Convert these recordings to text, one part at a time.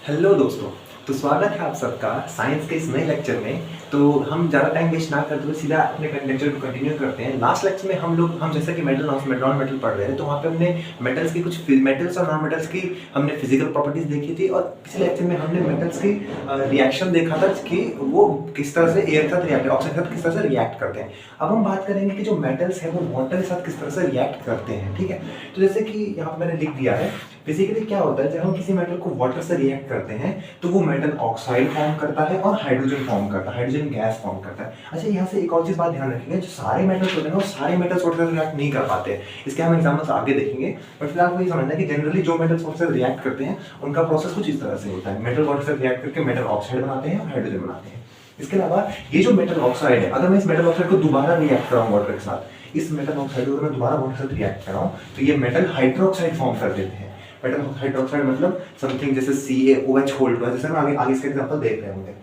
Hello दोस्तों। तो स्वागत है आप सबका साइंस के इस नए लेक्चर में। तो हम ज़्यादा टाइम वेस्ट ना करते हुए सीधा अपने लेक्चर को कंटिन्यू करते हैं। लास्ट लेक्चर में हम जैसे कि मेटल नॉन मेटल पढ़ रहे थे, तो वहाँ पे हमने मेटल्स की कुछ मेटल्स और नॉन मेटल्स की हमने फिजिकल प्रॉपर्टीज देखी थी, और पिछले लेक्चर में हमने मेटल्स की रिएक्शन देखा था कि वो किस तरह से एयर के साथ रिएक्ट, ऑक्सीजन के साथ किस तरह से रिएक्ट करते हैं। अब हम बात करेंगे कि जो मेटल्स है वो वाटर के साथ किस तरह से रिएक्ट करते हैं। ठीक है, तो जैसे कि यहाँ पर मैंने लिख दिया है। बेसिकली क्या होता है, जब हम किसी मेटल को वाटर से रिएक्ट करते हैं तो वो मेटल ऑक्साइड फॉर्म करता है और हाइड्रोजन फॉर्म करता है, हाइड्रोजन गैस फॉर्म करता है। अच्छा, यहाँ से एक और चीज बात ध्यान रखेंगे, जो सारे मेटल्स होते हैं वो सारे मेटल्स वाटर से रिएक्ट नहीं कर पाते हैं। इसके हम एग्जाम्पल्स आगे देखेंगे, बट फिलहाल वही समझना है कि जनरली जो मेटल्स वाटर से रिएक्ट करते हैं उनका प्रोसेस कुछ इस तरह से होता है। मेटल वाटर से रिएक्ट करके मेटल ऑक्साइड बनाते हैं और हाइड्रोजन बनाते हैं। इसके अलावा ये जो मेटल ऑक्साइड है, अगर मैं इस मेटल ऑक्साइड को दोबारा रिएक्ट कराऊं वाटर के साथ, इस मेटल ऑक्साइड को मैं दोबारा वाटर के साथ रिएक्ट कराऊं तो ये मेटल हाइड्रोक्साइड फॉर्म कर देते हैं। मेटल हाइड्रोक्साइड मतलब समथिंग जैसे CaOH होल्ड, जैसे हम आगे इसके एग्जांपल देख रहे होंगे।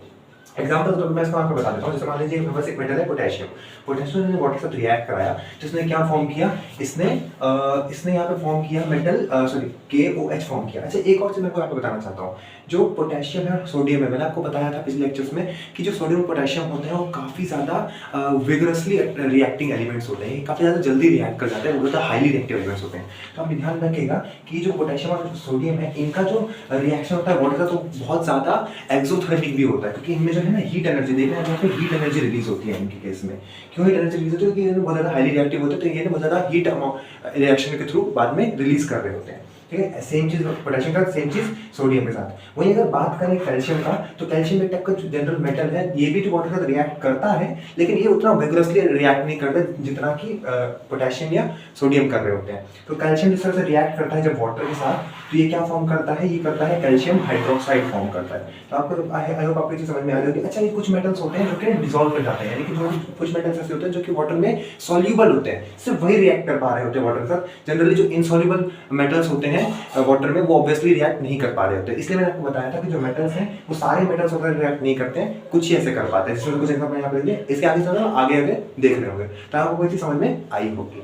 एग्जांपल तो मैं इसको आपको बता देता हूँ। जैसे मान लीजिए मेरे पास एक मेटल है पोटेशियम। पोटेशियम ने वाटर के साथ रिएक्ट कराया, जिसने क्या फॉर्म किया, इसने यहाँ पे फॉर्म किया मेटल KOH फॉर्म किया। अच्छा, एक और चीज मैं आपको बताना चाहता हूँ। जो पोटेशियम है और सोडियम है, मैंने आपको बताया था पिछले लेक्चर्स में कि जो सोडियम और पोटेशियम होते हैं वो काफी ज्यादा विगरसली रिएक्टिंग एलिमेंट्स होते हैं, काफी ज्यादा जल्दी रिएक्ट कर जाते हैं, वो हाईली रिएक्टिव एलिमेंट्स होते हैं। तो आप ध्यान रखिएगा कि जो पोटेशियम और सोडियम है, इनका जो रिएक्शन होता है वाटर का, तो बहुत ज्यादा एक्सोथर्मिक भी होता है, क्योंकि इनमें जो है ना हीट एनर्जी, देखना है यहाँ पे हीट एनर्जी रिलीज होती है इनके केस में। क्यों हीट एनर्जी रिलीज होती है? क्योंकि ये बहुत ज्यादा हाईली रिएक्टिव होते हैं, तो ये बहुत ज्यादा हीट रिएक्शन के थ्रू बाद में रिलीज कर रहे होते हैं। ठीक है, सेम चीज पोटेशियम का, सेम चीज सोडियम के साथ। वहीं अगर बात करें कैल्शियम का, तो कैल्शियम एक टाइप का जनरल मेटल है, ये भी जो वाटर के साथ रिएक्ट करता है, लेकिन ये उतना विगरसली रिएक्ट नहीं करता जितना कि पोटेशियम या सोडियम कर रहे होते हैं। तो कैल्शियम जिस तरह से रिएक्ट करता है जब वाटर के साथ, तो ये क्या फॉर्म करता है, ये करता है कैल्शियम हाइड्रोक्साइड फॉर्म करता है। तो आपको आई होप आपको समझ में आ रही होगी। अच्छा, ये कुछ मेटल्स होते हैं जो कि डिसॉल्व कर जाते हैं, यानी कि जो कुछ मेटल्स ऐसे होते हैं जो कि वाटर में सॉल्यूबल होते हैं, सिर्फ वही रिएक्ट कर पा रहे होते हैं वाटर के साथ। जनरली जो इनसॉल्युबल मेटल्स होते हैं वाटर में, वो ऑब्वियसली रिएक्ट नहीं कर पा रहे होते। इसलिए मैंने आपको बताया था कि जो मेटल्स हैं वो सारे मेटल्स वाटर रिएक्ट नहीं करते हैं, कुछ ही ऐसे कर पाते हैं। जिसमें कुछ एग्जांपल यहाँ पे देंगे, इसके आगे समझो, आगे आगे देख रहे होंगे, तो आपको कोई चीज समझ में आई होगी।